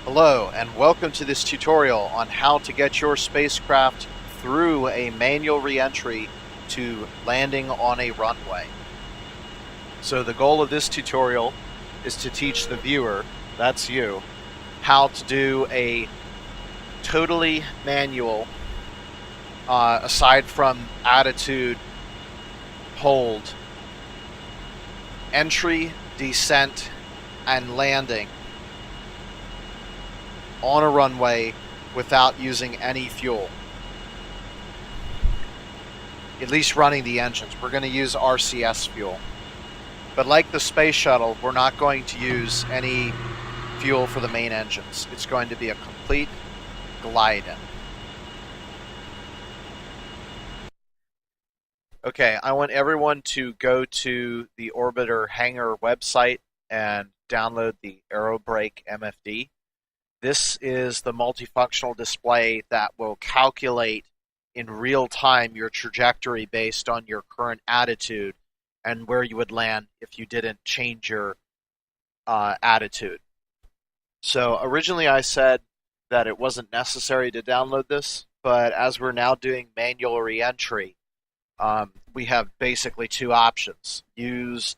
Hello and welcome to this tutorial on how to get your spacecraft through a manual reentry to landing on a runway. So the goal of this tutorial is to teach the viewer, that's you, how to do a totally manual, aside from attitude, hold, entry, descent, and landing on a runway without using any fuel. At least running the engines. We're going to use RCS fuel. But like the space shuttle, we're not going to use any fuel for the main engines. It's going to be a complete glide-in. Okay, I want everyone to go to the Orbiter Hangar website and download the Aerobrake MFD. This is the multifunctional display that will calculate in real time your trajectory based on your current attitude and where you would land if you didn't change your attitude. So originally I said that it wasn't necessary to download this, but as we're now doing manual reentry, we have basically two options. Use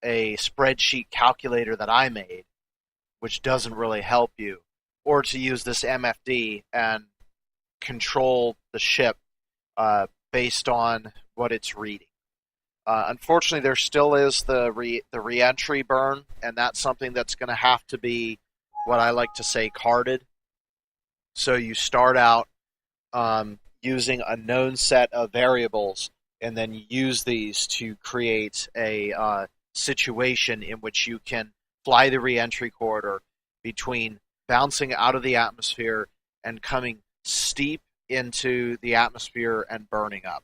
a spreadsheet calculator that I made, which doesn't really help you, or to use this MFD and control the ship based on what it's reading. Unfortunately, there still is the reentry burn, and that's something that's going to have to be what I like to say carded. So you start out using a known set of variables, and then you use these to create a situation in which you can fly the reentry corridor between bouncing out of the atmosphere and coming steep into the atmosphere and burning up.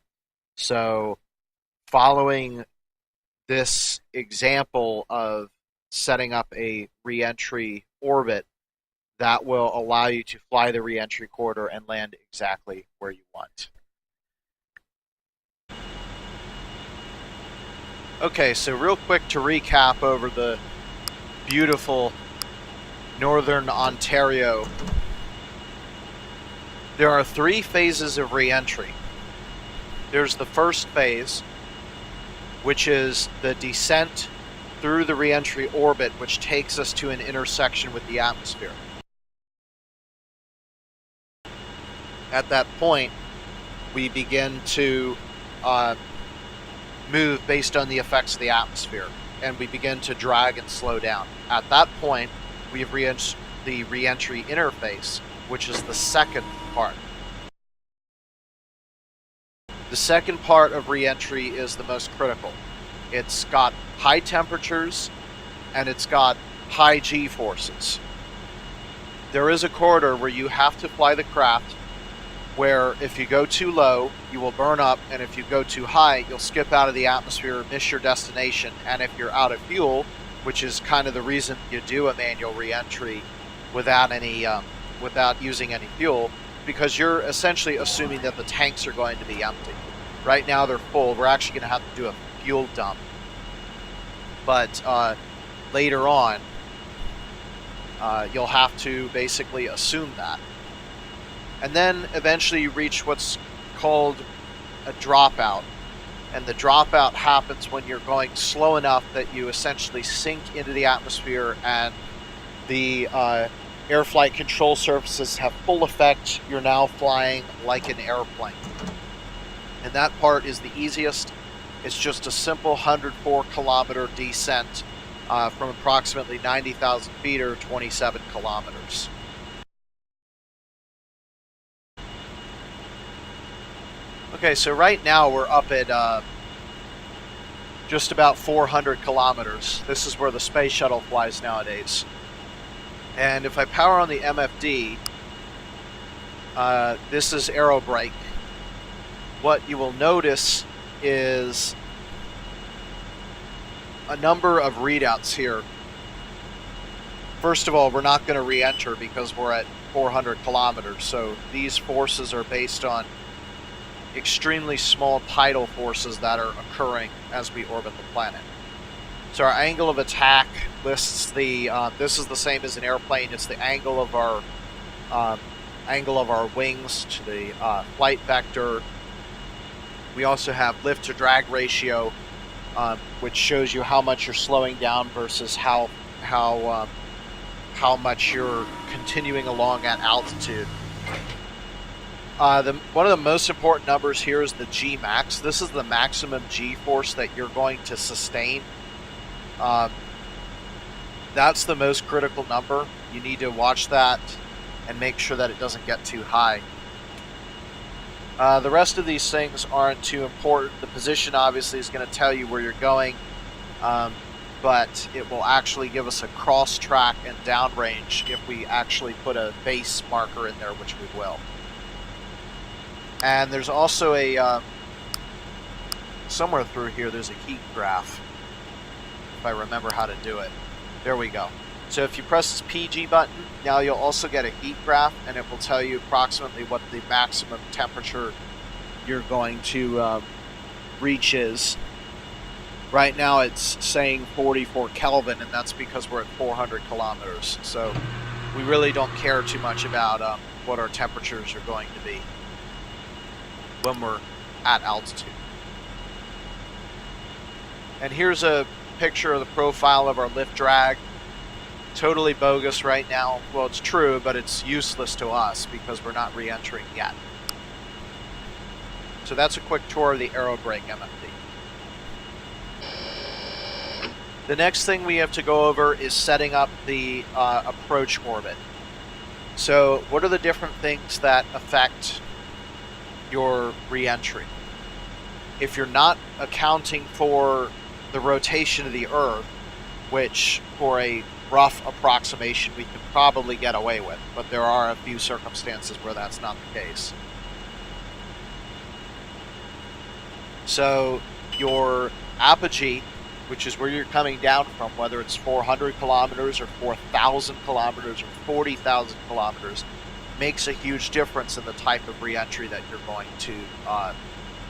So following this example of setting up a reentry orbit, that will allow you to fly the reentry corridor and land exactly where you want. Okay, so real quick to recap over the beautiful Northern Ontario. There are three phases of reentry. There's the first phase, which is the descent through the reentry orbit, which takes us to an intersection with the atmosphere. At that point, we begin to move based on the effects of the atmosphere, and we begin to drag and slow down. At that point, we have reached the Reentry Interface, which is the second part. The second part of reentry is the most critical. It's got high temperatures and it's got high G forces. There is a corridor where you have to fly the craft where if you go too low, you will burn up, and if you go too high, you'll skip out of the atmosphere, miss your destination, and if you're out of fuel, which is kind of the reason you do a manual reentry without using any fuel, because you're essentially assuming that the tanks are going to be empty. Right now they're full. We're actually going to have to do a fuel dump. But later on, you'll have to basically assume that. And then eventually you reach what's called a dropout. And the dropout happens when you're going slow enough that you essentially sink into the atmosphere and the air flight control surfaces have full effect. You're now flying like an airplane. And that part is the easiest. It's just a simple 104-kilometer descent from approximately 90,000 feet or 27 kilometers. Okay, so right now we're up at just about 400 kilometers. This is where the space shuttle flies nowadays. And if I power on the MFD, this is Aerobrake. What you will notice is a number of readouts here. First of all, we're not going to re-enter because we're at 400 kilometers, so these forces are based on extremely small tidal forces that are occurring as we orbit the planet. So our angle of attack lists the, this is the same as an airplane, it's the angle of our wings to the flight vector. We also have lift to drag ratio, which shows you how much you're slowing down versus how much you're continuing along at altitude. One of the most important numbers here is the G max. This is the maximum G force that you're going to sustain. That's the most critical number. You need to watch that and make sure that it doesn't get too high. The rest of these things aren't too important. The position obviously is going to tell you where you're going, but it will actually give us a cross track and downrange if we actually put a base marker in there, which we will. And there's also a, somewhere through here, there's a heat graph, if I remember how to do it. There we go. So if you press this PG button, now you'll also get a heat graph, and it will tell you approximately what the maximum temperature you're going to reach is. Right now it's saying 44 Kelvin, and that's because we're at 400 kilometers. So we really don't care too much about what our temperatures are going to be when we're at altitude. And here's a picture of the profile of our lift drag. Totally bogus right now. Well, it's true, but it's useless to us because we're not re-entering yet. So that's a quick tour of the aerobrake MFD. The next thing we have to go over is setting up the approach orbit. So what are the different things that affect your re-entry? If you're not accounting for the rotation of the Earth, which for a rough approximation we could probably get away with, but there are a few circumstances where that's not the case. So your apogee, which is where you're coming down from, whether it's 400 kilometers or 4,000 kilometers or 40,000 kilometers, makes a huge difference in the type of re-entry that you're going to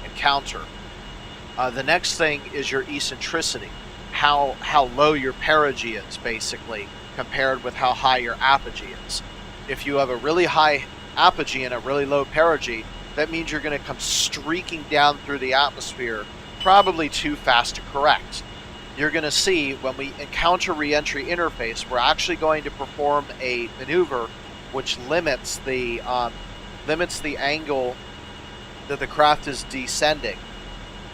encounter. The next thing is your eccentricity, how low your perigee is, basically, compared with how high your apogee is. If you have a really high apogee and a really low perigee, that means you're going to come streaking down through the atmosphere, probably too fast to correct. You're going to see when we encounter Reentry Interface, we're actually going to perform a maneuver which limits the angle that the craft is descending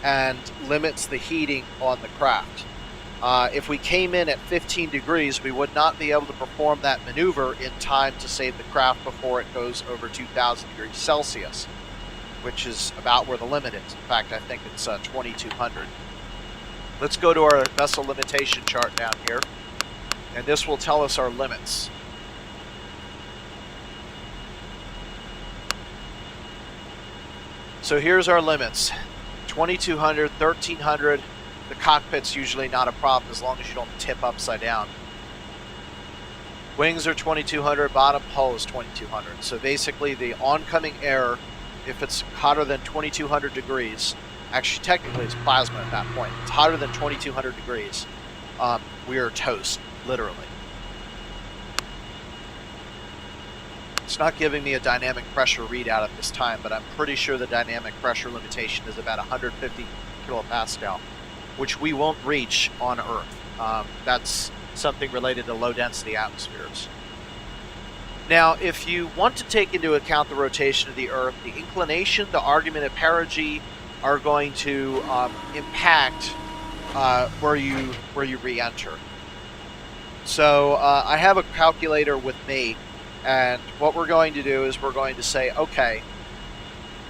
and limits the heating on the craft. If we came in at 15 degrees, we would not be able to perform that maneuver in time to save the craft before it goes over 2,000 degrees Celsius, which is about where the limit is. In fact, I think it's 2,200. Let's go to our vessel limitation chart down here, and this will tell us our limits. So here's our limits: 2,200, 1,300. The cockpit's usually not a problem as long as you don't tip upside down. Wings are 2,200, bottom hull is 2,200. So basically the oncoming air, if it's hotter than 2,200 degrees, actually technically it's plasma at that point, it's hotter than 2,200 degrees, we are toast, literally. It's not giving me a dynamic pressure readout at this time, but I'm pretty sure the dynamic pressure limitation is about 150 kilopascal, which we won't reach on Earth. That's something related to low density atmospheres. Now, if you want to take into account the rotation of the Earth, the inclination, the argument of perigee are going to impact where you re-enter. So I have a calculator with me, and what we're going to do is we're going to say, okay,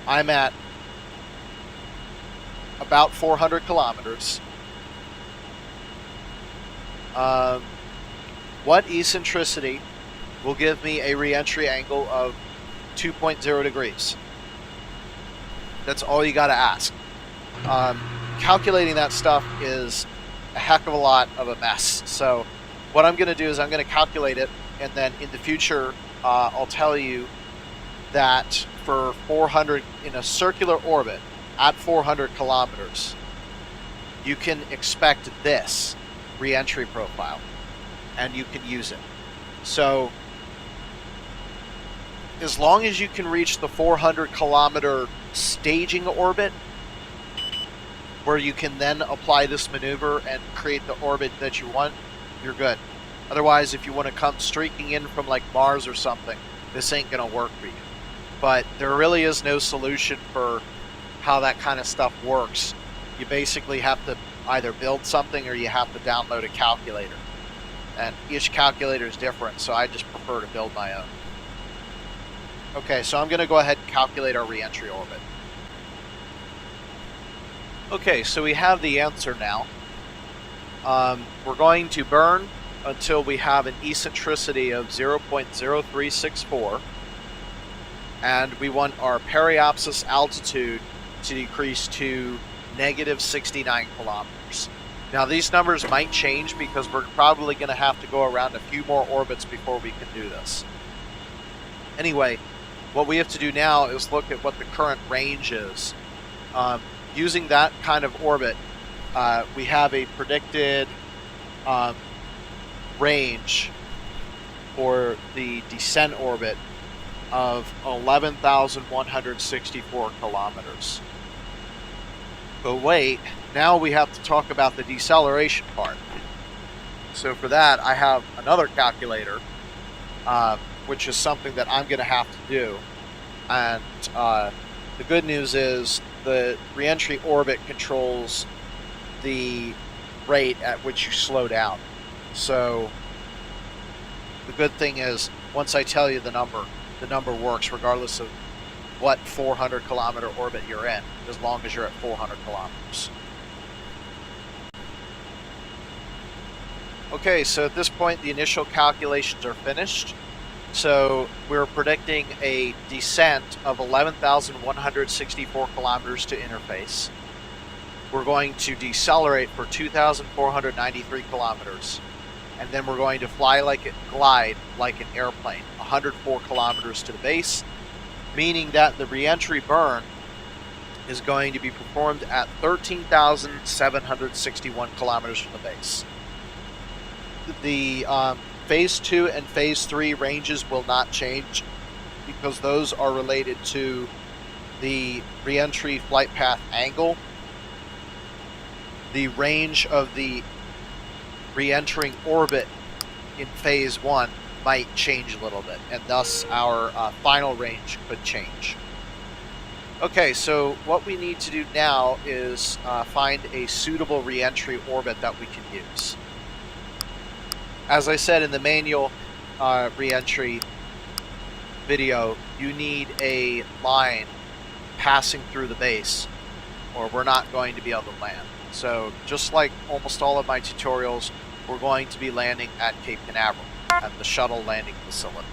I'm at about 400 kilometers. What eccentricity will give me a re-entry angle of 2.0 degrees? That's all you got to ask. Calculating that stuff is a heck of a lot of a mess. So what I'm going to do is I'm going to calculate it, and then in the future I'll tell you that for 400 in a circular orbit at 400 kilometers, you can expect this. reentry profile, and you can use it. So as long as you can reach the 400-kilometer staging orbit, where you can then apply this maneuver and create the orbit that you want, you're good. Otherwise, if you want to come streaking in from like Mars or something, this ain't going to work for you. But there really is no solution for how that kind of stuff works. You basically have to either build something or you have to download a calculator. And each calculator is different, so I just prefer to build my own. Okay, so I'm going to go ahead and calculate our reentry orbit. Okay, so we have the answer now. We're going to burn until we have an eccentricity of 0.0364, and we want our periapsis altitude to decrease to negative 69 kilometers. Now these numbers might change because we're probably going to have to go around a few more orbits before we can do this. Anyway, what we have to do now is look at what the current range is. Using that kind of orbit, we have a predicted range for the descent orbit of 11,164 kilometers. But wait, now we have to talk about the deceleration part. So for that, I have another calculator, which is something that I'm going to have to do. And the good news is the reentry orbit controls the rate at which you slow down. So the good thing is, once I tell you the number works regardless of what 400 kilometer orbit you're in, as long as you're at 400 kilometers. Okay, so at this point the initial calculations are finished. So we're predicting a descent of 11,164 kilometers to interface. We're going to decelerate for 2,493 kilometers. And then we're going to glide like an airplane, 104 kilometers to the base, meaning that the reentry burn is going to be performed at 13,761 kilometers from the base. The Phase 2 and Phase 3 ranges will not change because those are related to the reentry flight path angle. The range of the re-entering orbit in Phase 1 might change a little bit, and thus our final range could change. Okay, so what we need to do now is find a suitable re-entry orbit that we can use. As I said in the manual re-entry video, you need a line passing through the base, or we're not going to be able to land. So just like almost all of my tutorials, we're going to be landing at Cape Canaveral at the shuttle landing facility.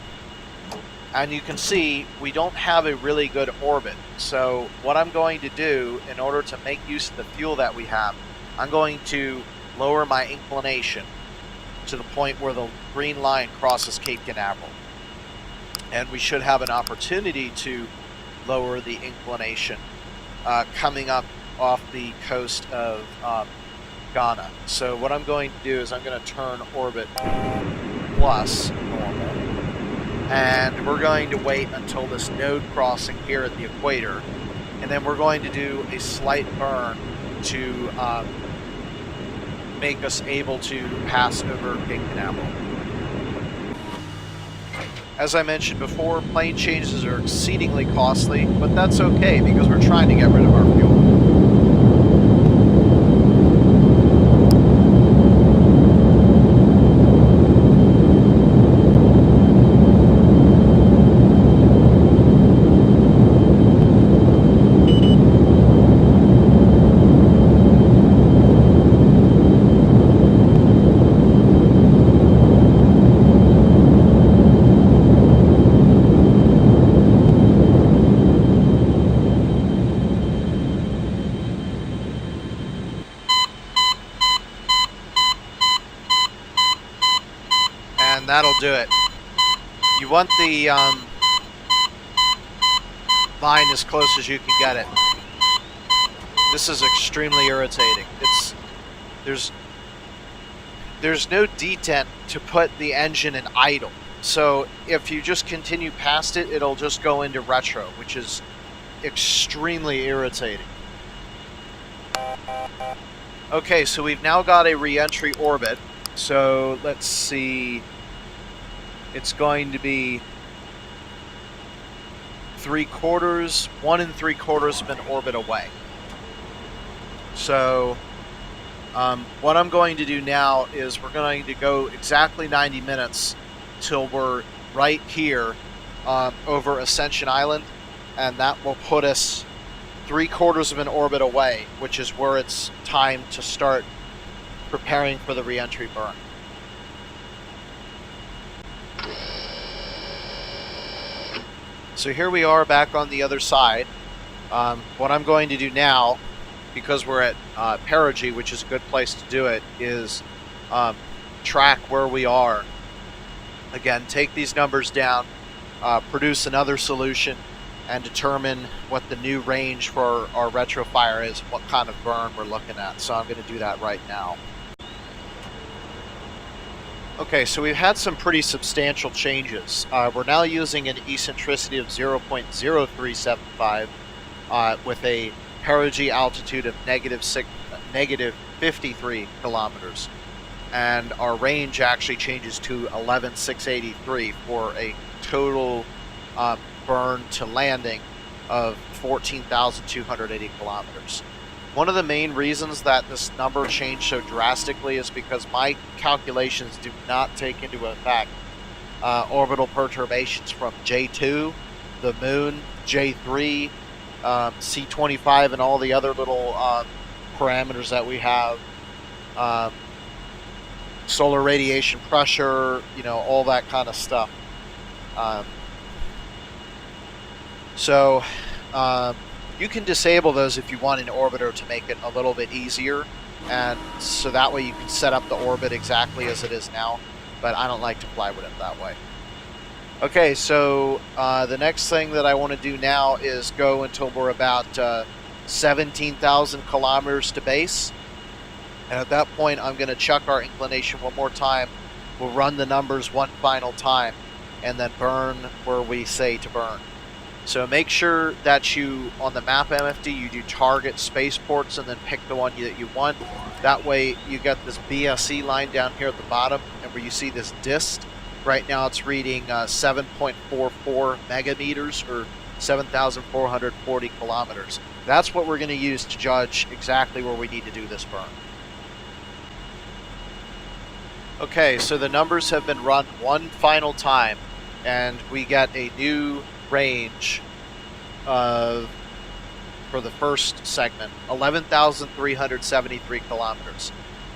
And you can see we don't have a really good orbit. So what I'm going to do in order to make use of the fuel that we have, I'm going to lower my inclination to the point where the green line crosses Cape Canaveral. And we should have an opportunity to lower the inclination coming up off the coast of Ghana. So what I'm going to do is I'm going to turn orbit plus normal, and we're going to wait until this node crossing here at the equator, and then we're going to do a slight burn to make us able to pass over Cape Canaveral. As I mentioned before, plane changes are exceedingly costly, but that's okay because we're trying to get rid of our fuel. And that'll do it. You want the line as close as you can get it. This is extremely irritating. there's no detent to put the engine in idle. So if you just continue past it, it'll just go into retro, which is extremely irritating. Okay, so we've now got a reentry orbit. So let's see. It's going to be 3/4, 1 3/4 of an orbit away. So what I'm going to do now is we're going to go exactly 90 minutes till we're right here over Ascension Island, and that will put us 3/4 of an orbit away, which is where it's time to start preparing for the reentry burn. So here we are back on the other side. What I'm going to do now, because we're at perigee, which is a good place to do it, is track where we are. Again, take these numbers down, produce another solution, and determine what the new range for our retrofire is, what kind of burn we're looking at. So I'm going to do that right now. Okay, so we've had some pretty substantial changes. We're now using an eccentricity of 0.0375 with a perigee altitude of negative 53 kilometers. And our range actually changes to 11,683 for a total burn to landing of 14,280 kilometers. One of the main reasons that this number changed so drastically is because my calculations do not take into account orbital perturbations from J2, the Moon, J3, C25, and all the other little parameters that we have. Solar radiation pressure, you know, all that kind of stuff. You can disable those if you want an orbiter to make it a little bit easier, and so that way you can set up the orbit exactly as it is now, but I don't like to fly with it that way. Okay, so the next thing that I want to do now is go until we're about 17,000 kilometers to base, and at that point I'm going to chuck our inclination one more time. We'll run the numbers one final time, and then burn where we say to burn. So make sure that you, on the map MFD, you do target spaceports and then pick the one that you want. That way you get this BSE line down here at the bottom, and where you see this dist, right now it's reading 7.44 megameters, or 7,440 kilometers. That's what we're going to use to judge exactly where we need to do this burn. Okay, so the numbers have been run one final time, and we get a new range of, for the first segment, 11,373 kilometers.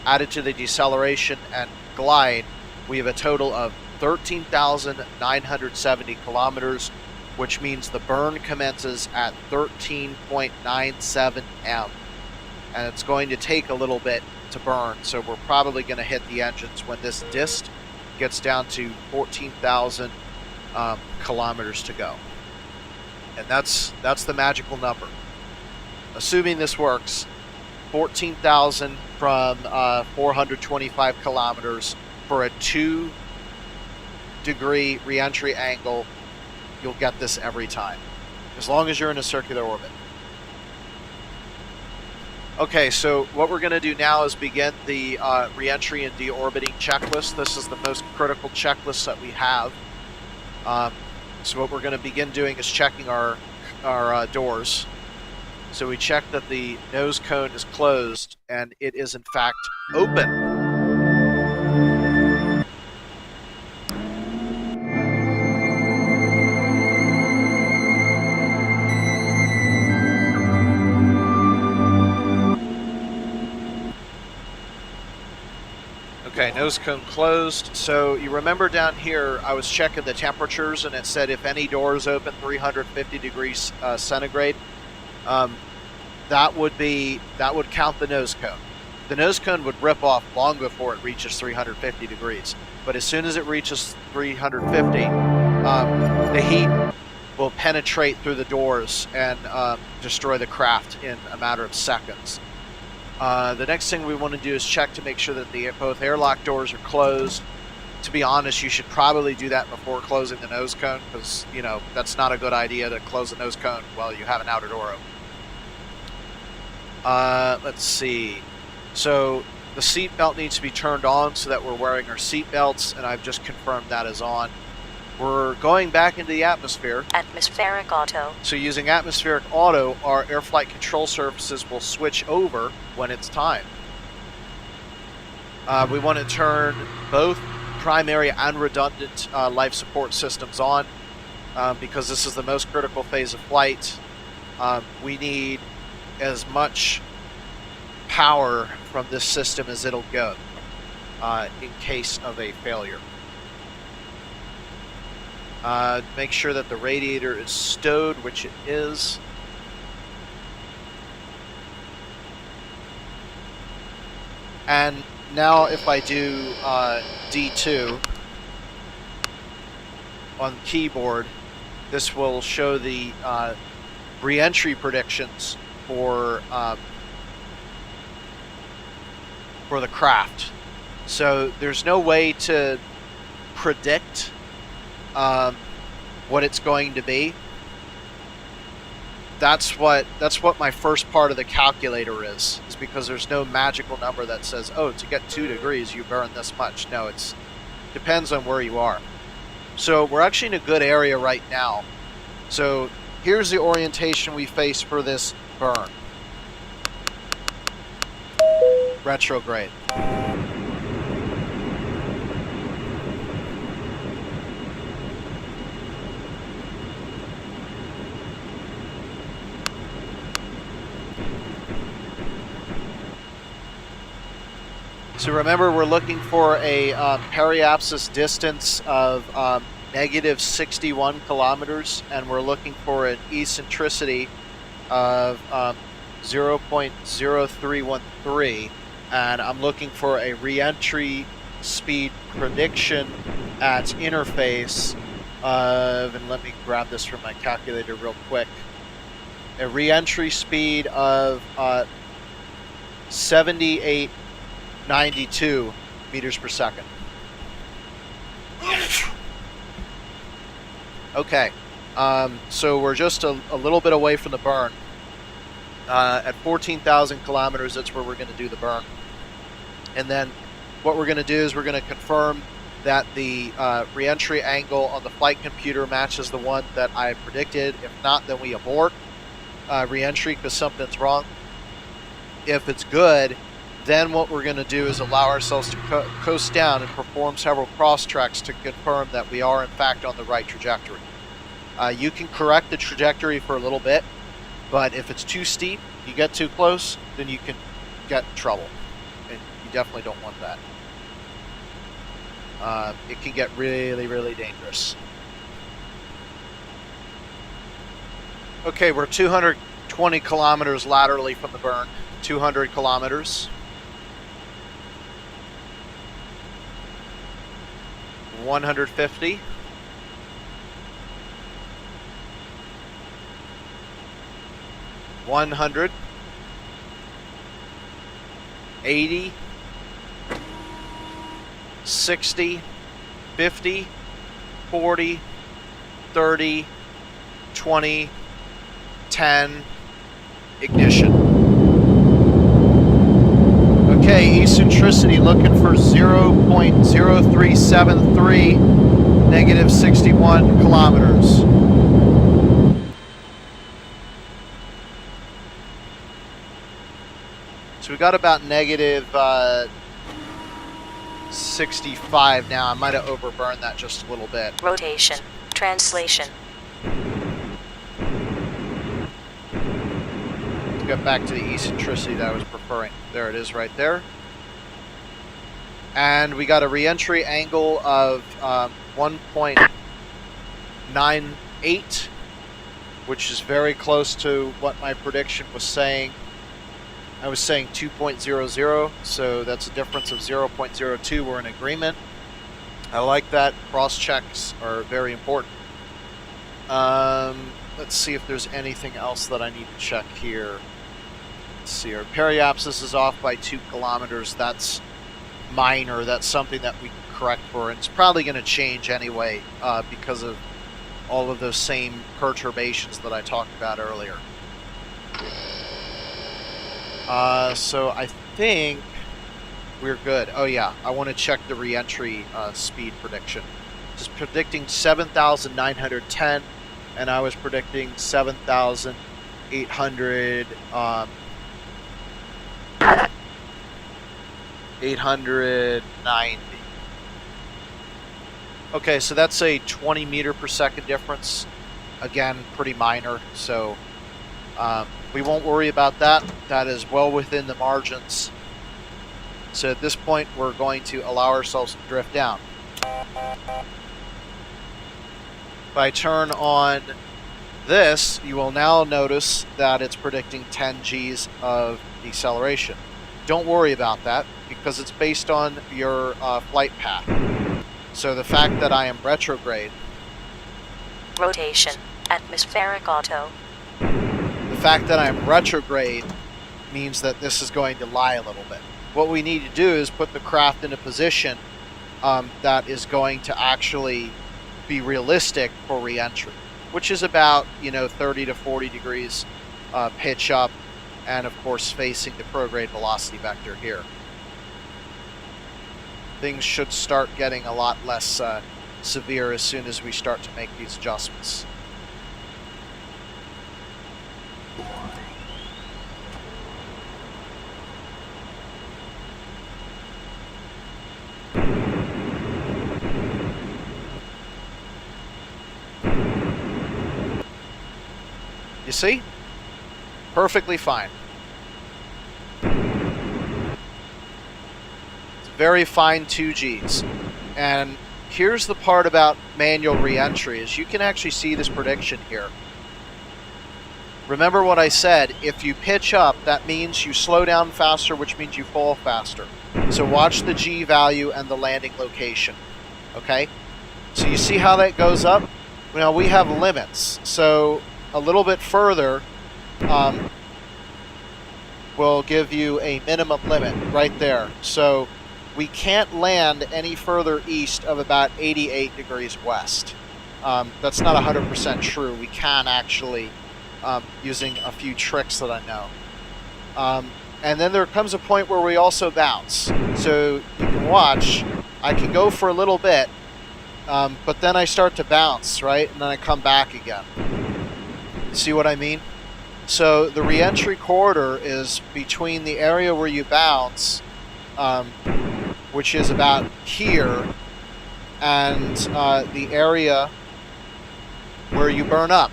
Added to the deceleration and glide, we have a total of 13,970 kilometers, which means the burn commences at 13.97 m, and it's going to take a little bit to burn, so we're probably going to hit the engines when this dist gets down to 14,000 kilometers to go. And that's the magical number. Assuming this works, 14,000 from 425 kilometers for a 2-degree reentry angle. You'll get this every time, as long as you're in a circular orbit. Okay, so what we're going to do now is begin the reentry and deorbiting checklist. This is the most critical checklist that we have. So what we're going to begin doing is checking our doors. So we check that the nose cone is closed, and it is in fact open. Okay, nose cone closed. So you remember down here, I was checking the temperatures, and it said if any doors open 350 degrees centigrade, that would count the nose cone. The nose cone would rip off long before it reaches 350 degrees. But as soon as it reaches 350, the heat will penetrate through the doors and destroy the craft in a matter of seconds. The next thing we want to do is check to make sure that both airlock doors are closed. To be honest, you should probably do that before closing the nose cone, because, you know, that's not a good idea to close the nose cone while you have an outer door open. Let's see. So the seat belt needs to be turned on so that we're wearing our seat belts, and I've just confirmed that is on. We're going back into the atmosphere. Atmospheric auto. So using atmospheric auto, our air flight control surfaces will switch over when it's time. We want to turn both primary and redundant life support systems on because this is the most critical phase of flight. We need as much power from this system as it'll go in case of a failure. Make sure that the radiator is stowed, which it is. And now if I do D2 on the keyboard, this will show the re-entry predictions for the craft. So there's no way to predict what it's going to be. That's what my first part of the calculator is because there's no magical number that says, oh, to get 2 degrees you burn this much. No, it depends on where you are. So we're actually in a good area right now. So here's the orientation we face for this burn. Retrograde. So remember, we're looking for a periapsis distance of negative 61 kilometers, and we're looking for an eccentricity of 0.0313, and I'm looking for a re-entry speed prediction at interface of, and let me grab this from my calculator real quick, a re-entry speed of 7892 meters per second. Okay, so we're just a little bit away from the burn. At 14,000 kilometers, that's where we're going to do the burn. And then what we're going to do is we're going to confirm that the re-entry angle on the flight computer matches the one that I predicted. If not, then we abort re-entry because something's wrong. If it's good, then what we're going to do is allow ourselves to coast down and perform several cross-checks to confirm that we are in fact on the right trajectory. You can correct the trajectory for a little bit, but if it's too steep, you get too close, then you can get in trouble. And you definitely don't want that. It can get really, really dangerous. Okay, we're 220 kilometers laterally from the burn. 200 kilometers. 150. 100. 80. 60. 50. 40. 30. 20. 10. Ignition. Okay, eccentricity looking for 0.0373, negative 61 kilometers. So we got about negative 65 now. I might have overburned that just a little bit. Rotation. Translation. Get back to the eccentricity that I was preferring. There it is right there. And we got a re-entry angle of 1.98, which is very close to what my prediction was saying. I was saying 2.00, so that's a difference of 0.02. We're in agreement. I like that. Cross-checks are very important. Let's see if there's anything else that I need to check here. let's see here. Periapsis is off by 2 kilometers. That's minor. That's something that we can correct for, and it's probably going to change anyway because of all of those same perturbations that I talked about earlier. So I think we're good. Oh yeah, I want to check the reentry speed prediction. Just predicting 7,910, and I was predicting 7,800. 890. Okay, so that's a 20 meter per second difference. Again, pretty minor, so we won't worry about that. That is well within the margins. So at this point, we're going to allow ourselves to drift down. If I turn on this, you will now notice that it's predicting 10 Gs of deceleration. Don't worry about that, because it's based on your flight path. So the fact that I am retrograde, Rotation. Atmospheric auto. the fact that I am retrograde means that this is going to lie a little bit. What we need to do is put the craft in a position that is going to actually be realistic for reentry, which is about 30 to 40 degrees pitch up, and of course facing the prograde velocity vector here. Things should start getting a lot less severe as soon as we start to make these adjustments. You see? Perfectly fine. Very fine 2Gs. And here's the part about manual reentry, is you can actually see this prediction here. Remember what I said, if you pitch up, that means you slow down faster, which means you fall faster. So watch the G value and the landing location. Okay? So you see how that goes up? Now we have limits. So a little bit further will give you a minimum limit right there. So we can't land any further east of about 88 degrees west. That's not 100% true. We can actually, using a few tricks that I know. And then there comes a point where we also bounce. So you can watch, I can go for a little bit, but then I start to bounce, right? And then I come back again. See what I mean? So the reentry corridor is between the area where you bounce, which is about here, and the area where you burn up.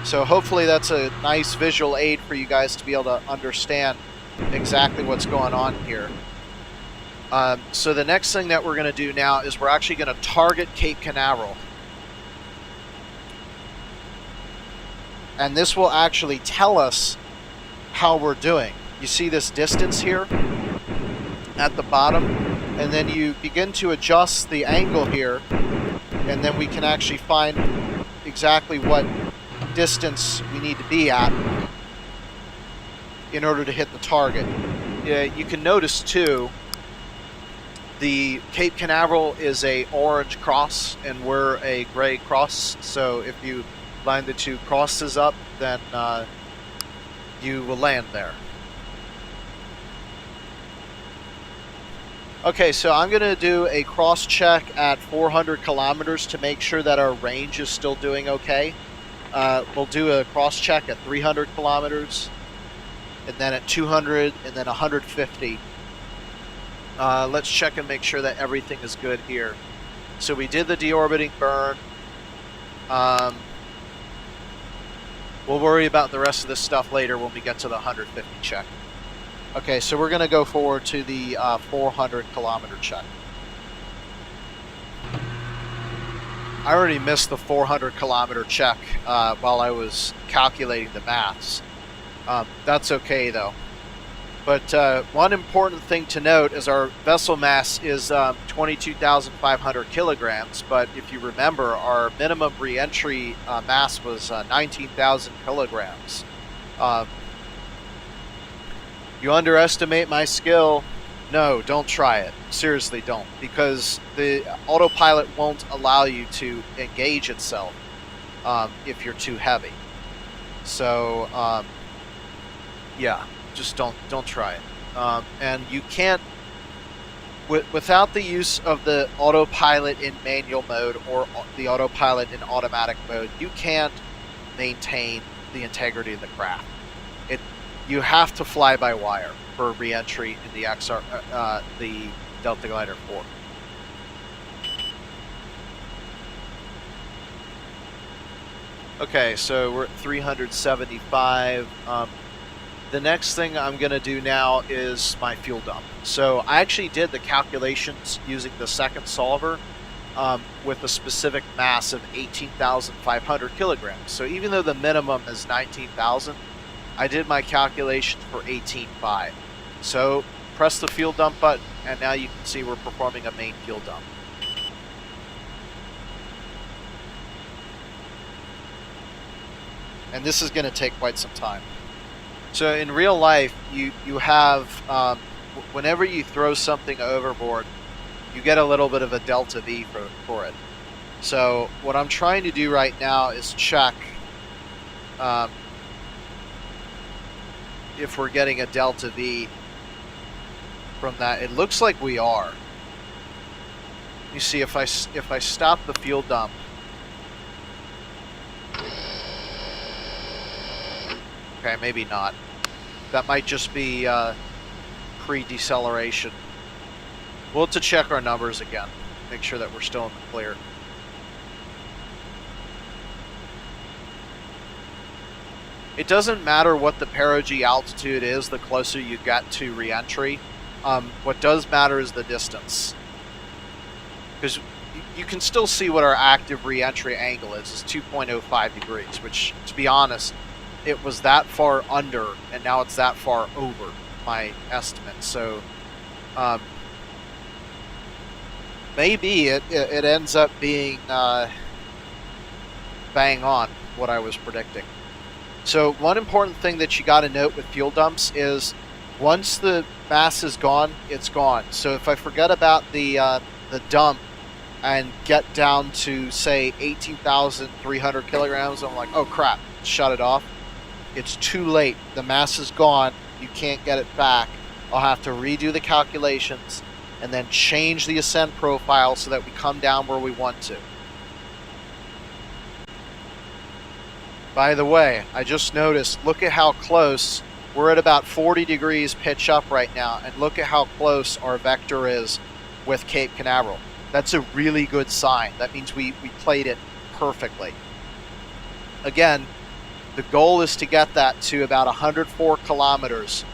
So hopefully that's a nice visual aid for you guys to be able to understand exactly what's going on here. So the next thing that we're going to do now is we're actually going to target Cape Canaveral. And this will actually tell us how we're doing. You see this distance here at the bottom, and then you begin to adjust the angle here, and then we can actually find exactly what distance we need to be at in order to hit the target. Yeah, you can notice too, the Cape Canaveral is a orange cross and we're a gray cross, so if you line the two crosses up, then you will land there. Okay, so I'm going to do a cross-check at 400 kilometers to make sure that our range is still doing okay. We'll do a cross-check at 300 kilometers, and then at 200, and then 150. Let's check and make sure that everything is good here. So we did the deorbiting burn. We'll worry about the rest of this stuff later when we get to the 150 check. Okay, so we're going to go forward to the 400 kilometer check. I already missed the 400 kilometer check while I was calculating the maths. That's okay though. But one important thing to note is our vessel mass is 22,500 kilograms, but if you remember, our minimum re-entry mass was 19,000 kilograms. You underestimate my skill? No, don't try it. Seriously, don't. Because the autopilot won't allow you to engage itself if you're too heavy. So, yeah, just don't try it. And you can't, without the use of the autopilot in manual mode or the autopilot in automatic mode, you can't maintain the integrity of the craft. You have to fly by wire for re-entry in the the DeltaGlider IV. Okay, so we're at 375. The next thing I'm going to do now is my fuel dump. So I actually did the calculations using the second solver with a specific mass of 18,500 kilograms. So even though the minimum is 19,000, I did my calculations for 18.5. So press the fuel dump button, and now you can see we're performing a main fuel dump. And this is going to take quite some time. So in real life, you have, whenever you throw something overboard, you get a little bit of a delta V for it. So what I'm trying to do right now is check if we're getting a delta V from that. It looks like we are. You see, if I stop the fuel dump, okay, maybe not. That might just be pre-deceleration. We'll have to check our numbers again. Make sure that we're still in the clear. It doesn't matter what the perigee altitude is the closer you get to re-entry. What does matter is the distance. Because you can still see what our active re-entry angle is. It's 2.05 degrees, which, to be honest, it was that far under, and now it's that far over my estimate. So maybe it ends up being bang on what I was predicting. So one important thing that you got to note with fuel dumps is once the mass is gone, it's gone. So if I forget about the dump and get down to, say, 18,300 kilograms, I'm like, oh crap, shut it off. It's too late. The mass is gone. You can't get it back. I'll have to redo the calculations and then change the ascent profile so that we come down where we want to. By the way, I just noticed, look at how close. We're at about 40 degrees pitch up right now, and look at how close our vector is with Cape Canaveral. That's a really good sign. That means we played it perfectly. Again, the goal is to get that to about 104 kilometers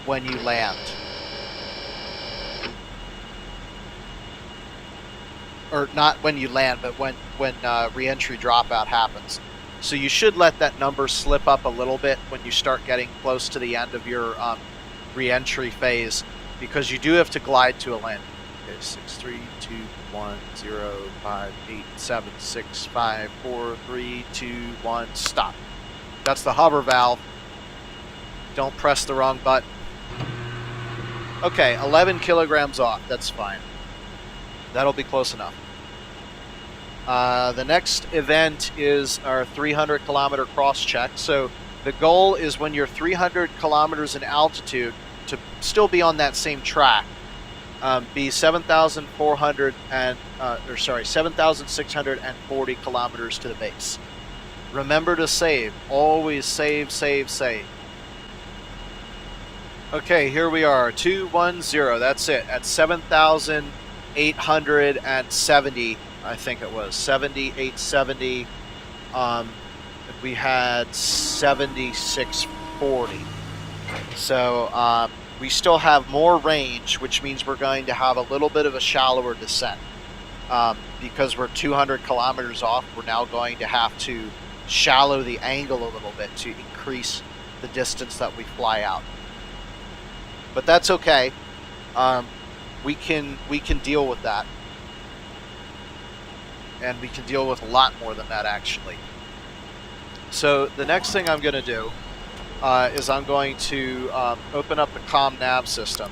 when you land. Or not when you land, but when re-entry dropout happens. So you should let that number slip up a little bit when you start getting close to the end of your re-entry phase, because you do have to glide to a landing. Okay, 6, 3, 2, 1, 0, 5, 8, 7, 6, 5, 4, 3, 2, 1, stop. That's the hover valve. Don't press the wrong button. Okay, 11 kilograms off. That's fine. That'll be close enough. The next event is our 300 kilometer cross-check. So the goal is when you're 300 kilometers in altitude to still be on that same track. Be 7,640 kilometers to the base. Remember to save. Always save, save, save. Okay, here we are. 210. That's it. At 7,870, I think it was 7,870. We had 7,640. So we still have more range, which means we're going to have a little bit of a shallower descent. Because we're 200 kilometers off, we're now going to have to shallow the angle a little bit to increase the distance that we fly out. But that's okay. We can deal with that. And we can deal with a lot more than that, actually. So the next thing I'm going to do is I'm going to open up the Comm Nav System,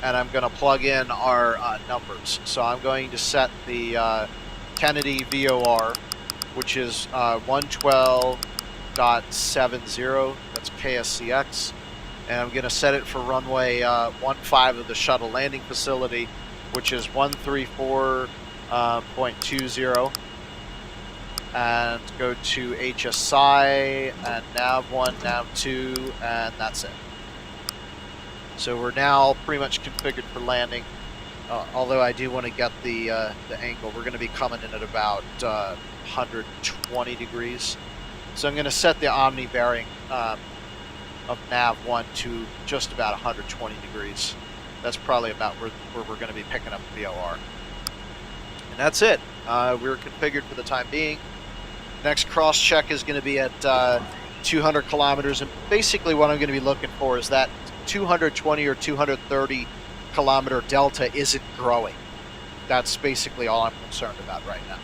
and I'm going to plug in our numbers. So I'm going to set the Kennedy VOR, which is 112.70, that's KSCX, and I'm going to set it for runway 15 of the shuttle landing facility, which is 134.20, and go to HSI and nav1, nav2, and that's it. So we're now pretty much configured for landing, although I do want to get the angle. We're going to be coming in at about 120 degrees. So I'm going to set the Omni bearing of nav1 to just about 120 degrees. That's probably about where we're going to be picking up the VOR. And that's it. We're configured for the time being. Next cross-check is going to be at 200 kilometers, and basically what I'm going to be looking for is that 220 or 230 kilometer delta isn't growing. That's basically all I'm concerned about right now.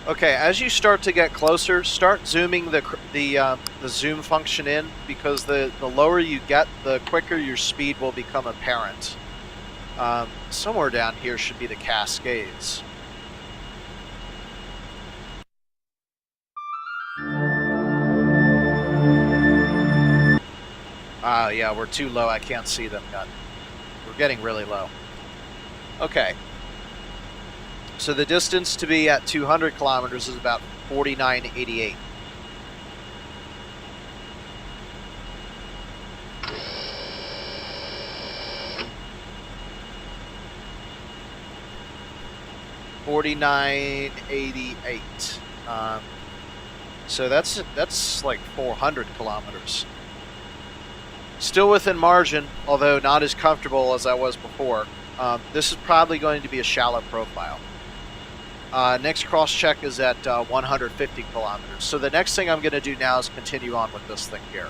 Okay, as you start to get closer, start zooming the zoom function in, because the lower you get, the quicker your speed will become apparent. Somewhere down here should be the Cascades. Yeah, we're too low. I can't see them yet. We're getting really low. Okay. So the distance to be at 200 kilometers is about 49.88. $49.88. So that's like 400 kilometers. Still within margin, although not as comfortable as I was before. This is probably going to be a shallow profile. Next cross-check is at 150 kilometers. So the next thing I'm going to do now is continue on with this thing here.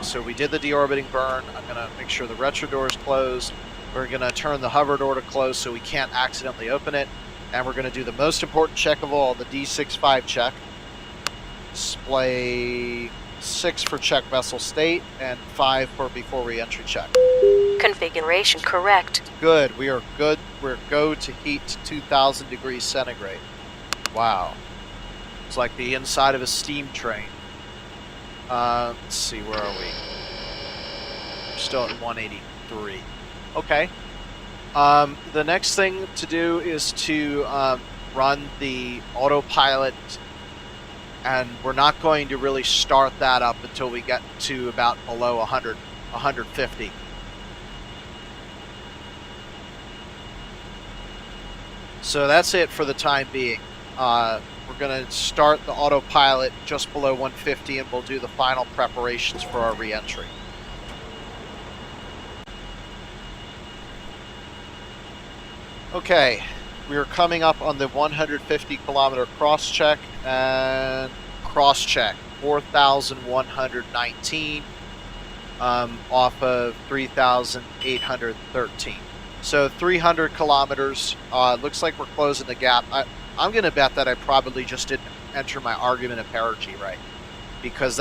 So we did the deorbiting burn. I'm going to make sure the retro door is closed. We're going to turn the hover door to close so we can't accidentally open it. And we're going to do the most important check of all, the D65 check. Display 6 for check vessel state and 5 for before re-entry check. Configuration correct. Good. We are good. We're go to heat to 2,000 degrees centigrade. Wow. It's like the inside of a steam train. Let's see, where are we? We're still at 183. Okay. The next thing to do is to run the autopilot, and we're not going to really start that up until we get to about below 150. So that's it for the time being. We're going to start the autopilot just below 150, and we'll do the final preparations for our re-entry. Okay, we are coming up on the 150 kilometer cross-check, and cross-check 4,119 off of 3,813. So 300 kilometers. Looks like we're closing the gap. I'm going to bet that I probably just didn't enter my argument of perigee right, because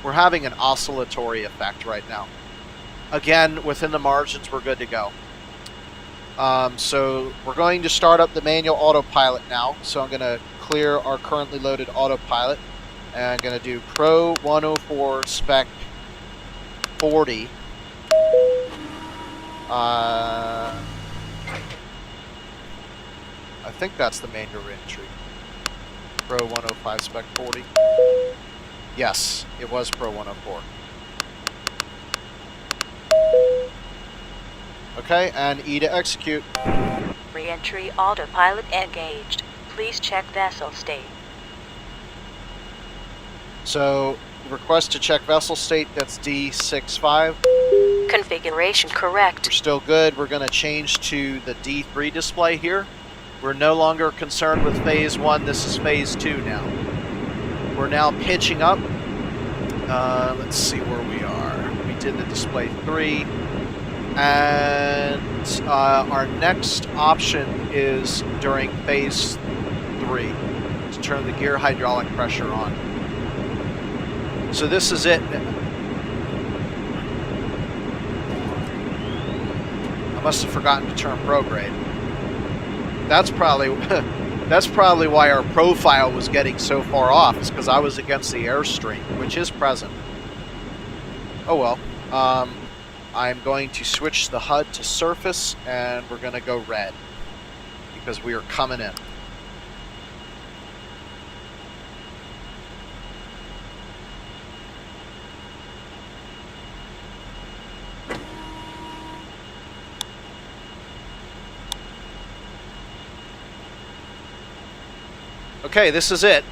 we're having an oscillatory effect right now. Again, within the margins, we're good to go. So we're going to start up the manual autopilot now. So I'm going to clear our currently loaded autopilot, and I'm going to do Pro 104 Spec 40. I think that's the manual reentry. Pro 105 Spec 40. Yes, it was Pro 104. Okay, and E to execute. Reentry autopilot engaged. Please check vessel state. So, request to check vessel state, that's D65. Configuration correct. We're still good. We're going to change to the D3 display here. We're no longer concerned with phase 1. This is phase 2 now. We're now pitching up. Let's see where we are. We did the display 3. And our next option is during phase 3 to turn the gear hydraulic pressure on. So this is it. I must have forgotten to turn prograde. That's probably why our profile was getting so far off, is because I was against the airstream, which is present. Oh well. I'm going to switch the HUD to surface, and we're going to go red because we are coming in. Okay, this is it.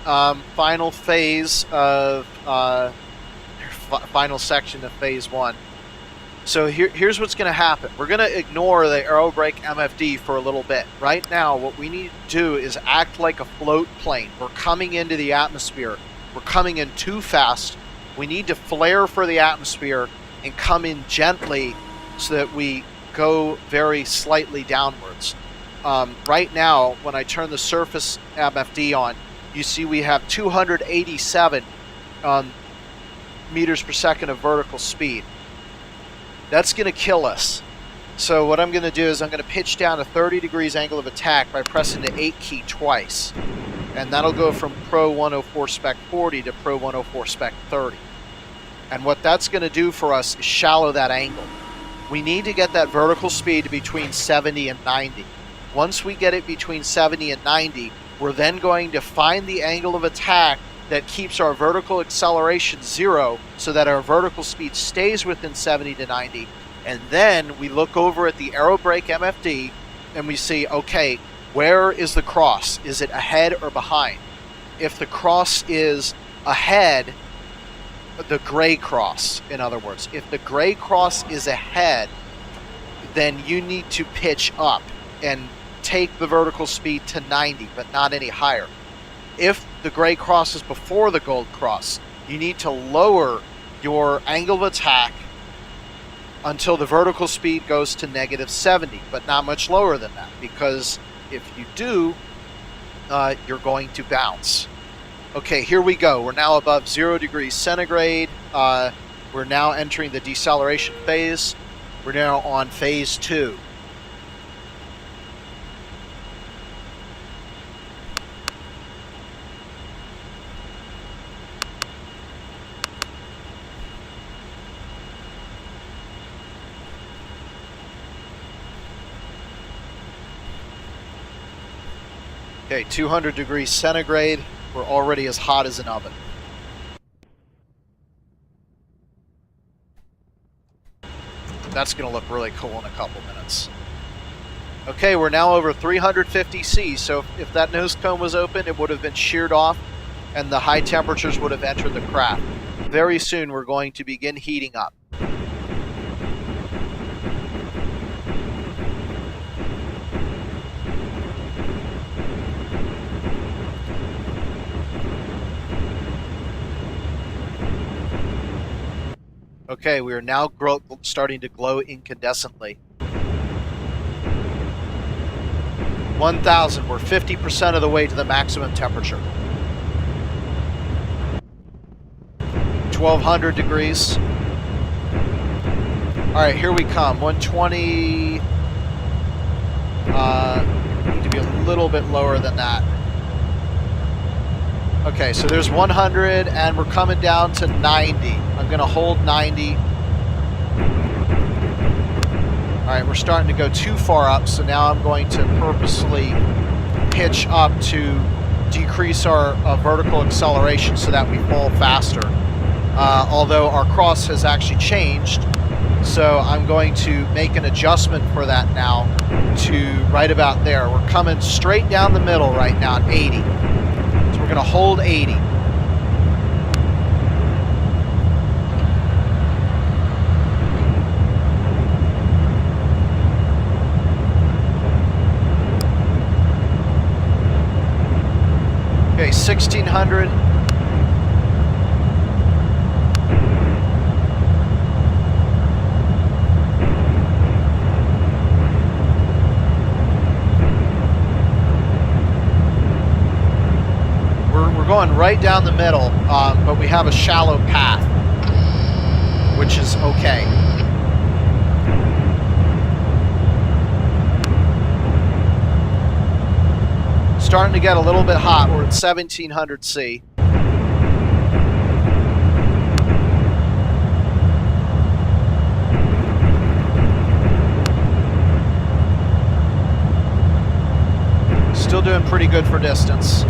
Final phase of final section of phase 1. So here's what's going to happen. We're going to ignore the aerobrake MFD for a little bit. Right now, what we need to do is act like a float plane. We're coming into the atmosphere. We're coming in too fast. We need to flare for the atmosphere and come in gently so that we go very slightly downwards. Right now, when I turn the surface MFD on, you see we have 287 meters per second of vertical speed. That's going to kill us. So what I'm going to do is I'm going to pitch down a 30 degrees angle of attack by pressing the 8 key twice. And that'll go from Pro 104 Spec 40 to Pro 104 Spec 30. And what that's going to do for us is shallow that angle. We need to get that vertical speed to between 70 and 90. Once we get it between 70 and 90, we're then going to find the angle of attack that keeps our vertical acceleration 0 so that our vertical speed stays within 70 to 90. And then we look over at the aerobrake MFD and we see, okay, where is the cross? Is it ahead or behind? If the cross is ahead, the gray cross, in other words, if the gray cross is ahead, then you need to pitch up and take the vertical speed to 90, but not any higher. If the gray cross is before the gold cross, you need to lower your angle of attack until the vertical speed goes to negative 70, but not much lower than that, because if you do, you're going to bounce. Okay, here we go. We're now above 0 degrees centigrade. We're now entering the deceleration phase. We're now on phase 2. Okay, 200 degrees centigrade. We're already as hot as an oven. That's going to look really cool in a couple minutes. Okay, we're now over 350 C, so if that nose cone was open, it would have been sheared off and the high temperatures would have entered the craft. Very soon we're going to begin heating up. Okay, we are now starting to glow incandescently. 1,000, we're 50% of the way to the maximum temperature. 1,200 degrees. Alright, here we come. 120. Need to be a little bit lower than that. Okay, so there's 100, and we're coming down to 90. I'm going to hold 90. All right, we're starting to go too far up, so now I'm going to purposely pitch up to decrease our vertical acceleration so that we fall faster. Although our cross has actually changed, so I'm going to make an adjustment for that now to right about there. We're coming straight down the middle right now at 80. We're going to hold 80. Okay, 1,600. Going right down the middle, but we have a shallow path, which is okay. Starting to get a little bit hot. We're at 1700 C. Still doing pretty good for distance.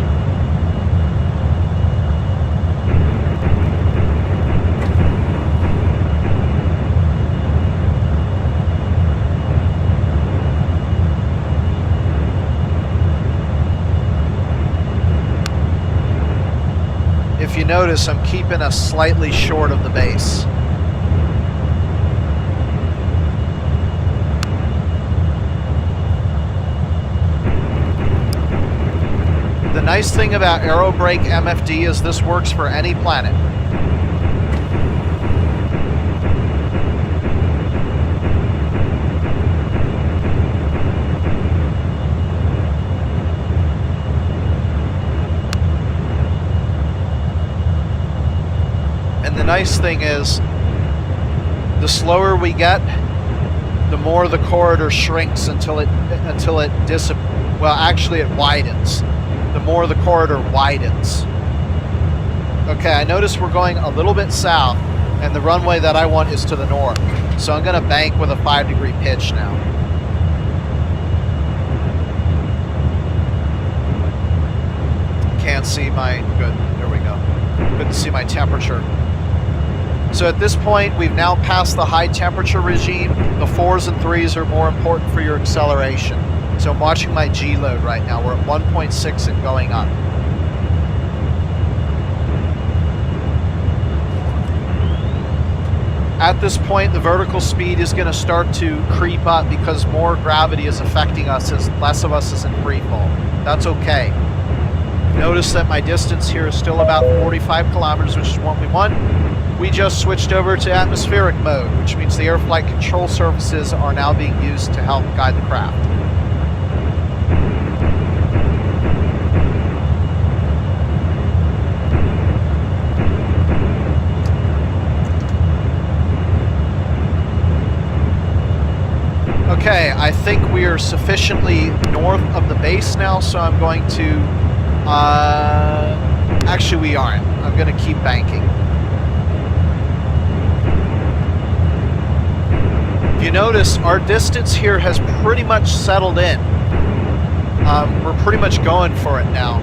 If you notice, I'm keeping us slightly short of the base. The nice thing about Aerobrake MFD is this works for any planet. And the nice thing is, slower we get, the more the corridor shrinks until it well, actually it widens. The more the corridor widens. Okay, I notice we're going a little bit south, and the runway that I want is to the north. So I'm going to bank with a 5-degree pitch now. Can't see my... Good, there we go. Couldn't see my temperature. So at this point, we've now passed the high temperature regime. The 4s and 3s are more important for your acceleration. So I'm watching my G load right now. We're at 1.6 and going up. At this point, the vertical speed is going to start to creep up because more gravity is affecting us as less of us is in free fall. That's okay. Notice that my distance here is still about 45 kilometers, which is what we want. We just switched over to atmospheric mode, which means the air flight control surfaces are now being used to help guide the craft. Okay, I think we are sufficiently north of the base now, so I'm going to... actually, we aren't. I'm going to keep banking. If you notice, our distance here has pretty much settled in. We're pretty much going for it now.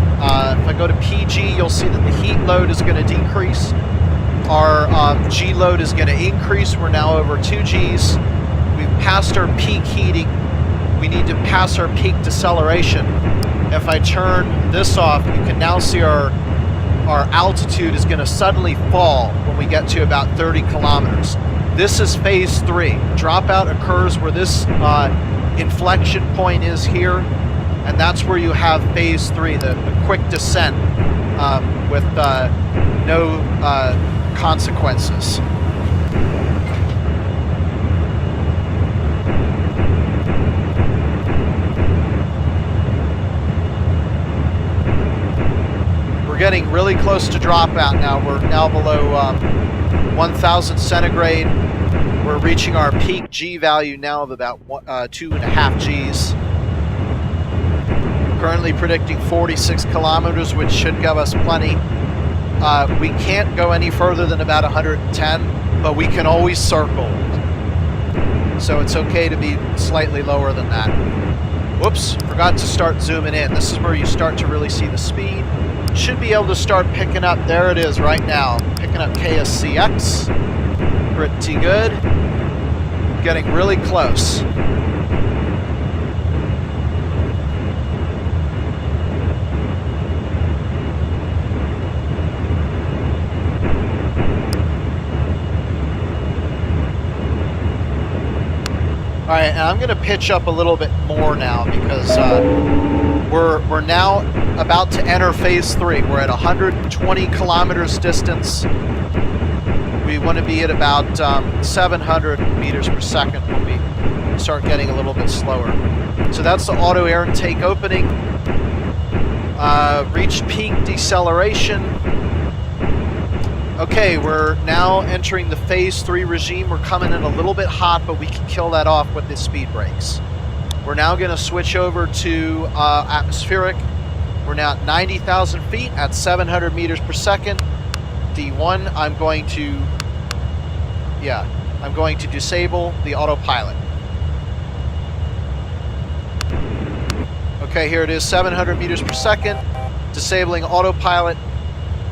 If I go to PG, you'll see that the heat load is going to decrease. Our G load is going to increase. We're now over 2 Gs. We've passed our peak heating. We need to pass our peak deceleration. If I turn this off, you can now see our altitude is going to suddenly fall when we get to about 30 kilometers. This is phase 3. Dropout occurs where this inflection point is here, and that's where you have phase 3, the quick descent with no consequences. We're getting really close to dropout now. We're now below 1,000 centigrade. We're reaching our peak G value now of about 2.5 Gs. Currently predicting 46 kilometers, which should give us plenty. We can't go any further than about 110, but we can always circle. So it's okay to be slightly lower than that. Whoops, forgot to start zooming in. This is where you start to really see the speed. Should be able to start picking up, there it is right now, picking up KSCX. Pretty good. Getting really close. All right, and I'm going to pitch up a little bit more now because we're now about to enter phase 3. We're at 120 kilometers distance. We want to be at about 700 meters per second when we start getting a little bit slower. So that's the auto air intake opening. Reached peak deceleration. Okay, we're now entering the phase 3 regime. We're coming in a little bit hot, but we can kill that off with the speed brakes. We're now going to switch over to atmospheric. We're now at 90,000 feet at 700 meters per second. D1, I'm going to disable the autopilot. Okay, here it is, 700 meters per second, disabling autopilot.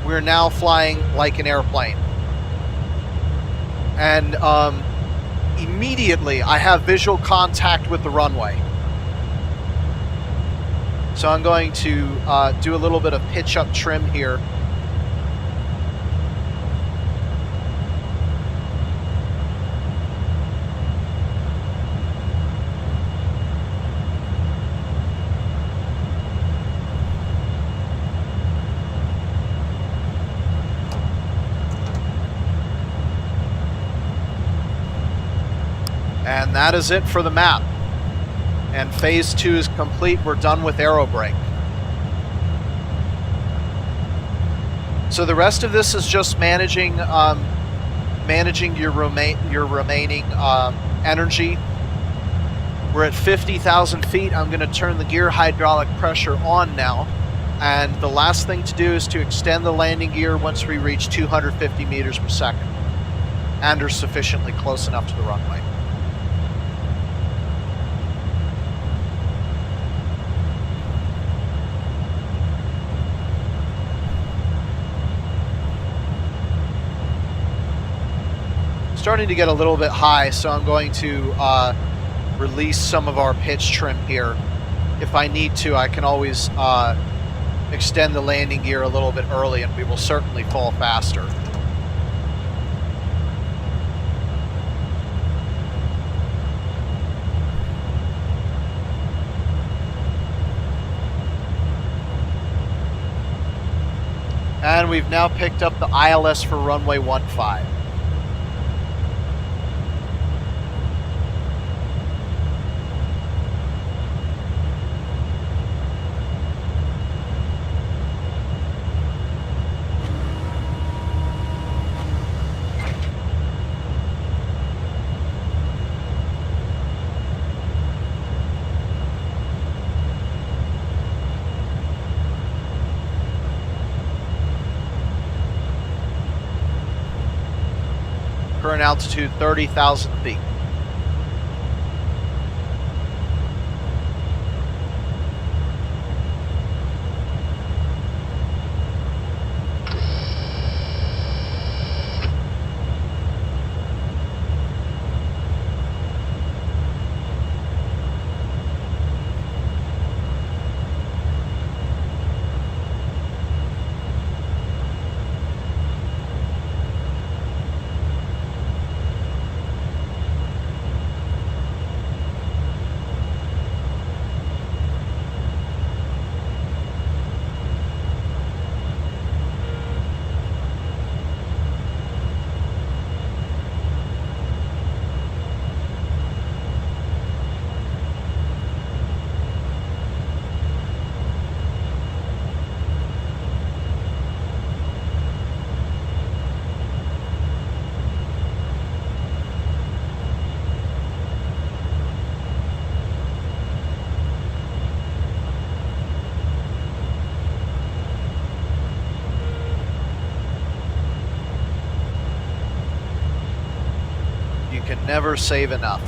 We're now flying like an airplane. And immediately I have visual contact with the runway. So I'm going to do a little bit of pitch up trim here. And that is it for the map. And phase 2 is complete. We're done with aerobrake. So the rest of this is just managing your remaining energy. We're at 50,000 feet. I'm going to turn the gear hydraulic pressure on now. And the last thing to do is to extend the landing gear once we reach 250 meters per second and are sufficiently close enough to the runway. Starting to get a little bit high, so I'm going to release some of our pitch trim here. If I need to, I can always extend the landing gear a little bit early and we will certainly fall faster. And we've now picked up the ILS for runway 15. Current altitude 30,000 feet. Can never save enough.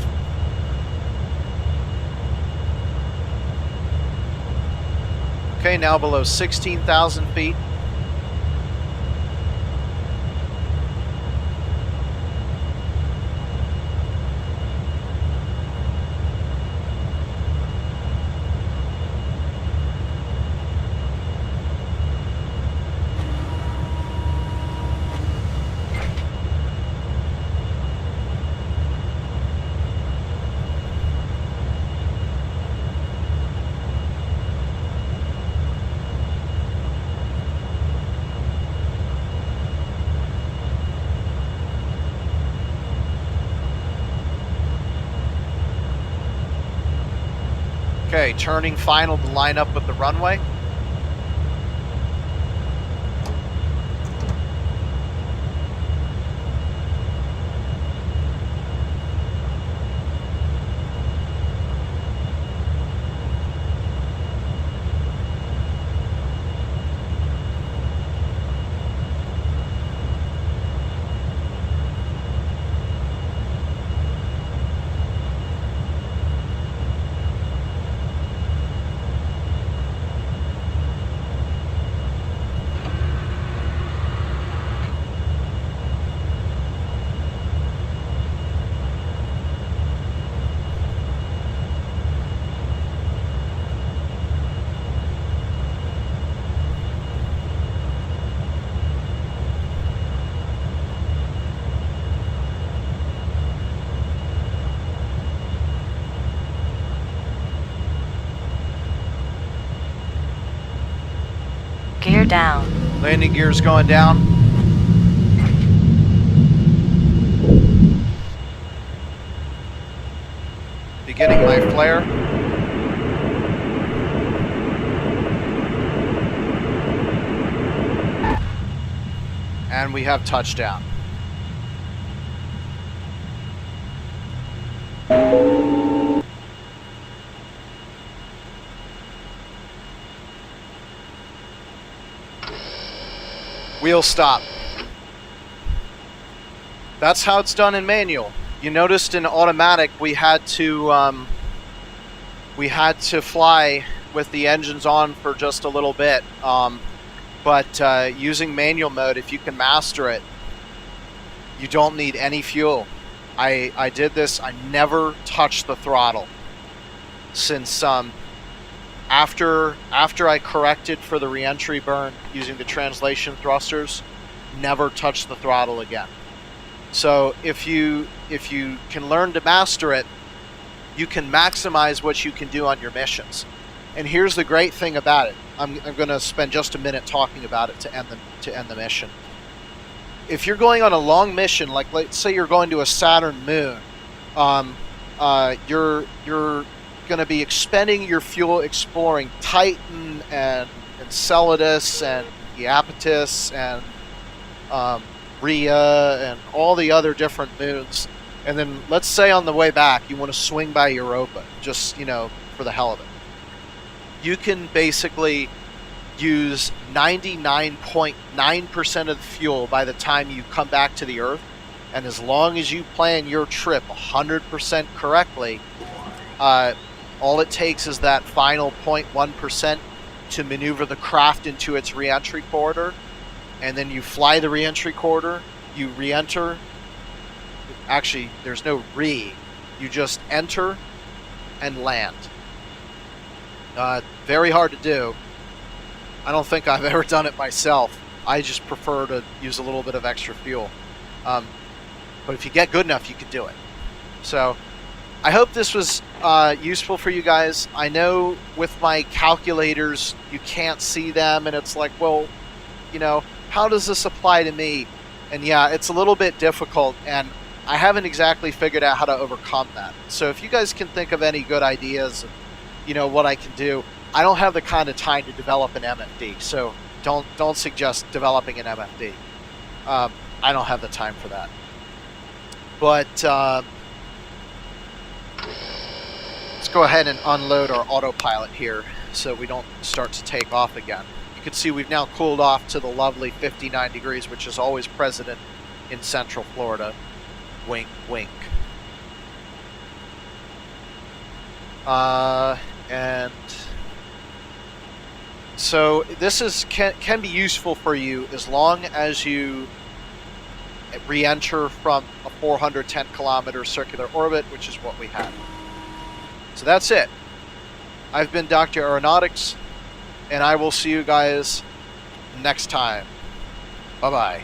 Okay, now below 16,000 feet. Okay, turning final to line up with the runway. down. Landing gear's going down. Beginning my flare. And we have touchdown. Wheel stop. That's how it's done in manual. You noticed in automatic we had to fly with the engines on for just a little bit. But using manual mode, if you can master it, you don't need any fuel. I did this. I never touched the throttle since after I corrected for the reentry burn using the translation thrusters. Never touched the throttle again. So if you can learn to master it, you can maximize what you can do on your missions. And here's the great thing about it. I'm going to spend just a minute talking about it to end the mission. If you're going on a long mission, like let's say you're going to a Saturn moon, you're going to be expending your fuel exploring Titan and Enceladus and Iapetus and Rhea and all the other different moons. And then let's say on the way back you want to swing by Europa, just for the hell of it. You can basically use 99.9% of the fuel by the time you come back to the Earth, and as long as you plan your trip 100% correctly, all it takes is that final 0.1% to maneuver the craft into its reentry corridor, and then you fly the reentry corridor, you re-enter. Actually, there's no re, you just enter and land. Very hard to do. I don't think I've ever done it myself. I just prefer to use a little bit of extra fuel. But if you get good enough, you can do it. So I hope this was useful for you guys. I know with my calculators, you can't see them, and it's like, well, how does this apply to me? And yeah, it's a little bit difficult, and I haven't exactly figured out how to overcome that. So if you guys can think of any good ideas, what I can do. I don't have the kind of time to develop an MFD, so don't suggest developing an MFD. I don't have the time for that. But let's go ahead and unload our autopilot here so we don't start to take off again. You can see we've now cooled off to the lovely 59 degrees, which is always present in Central Florida. Wink, wink. And so this can be useful for you as long as you re-enter from a 410 kilometer circular orbit, which is what we had. So that's it. I've been Dr. Aeronautics, and I will see you guys next time. Bye-bye.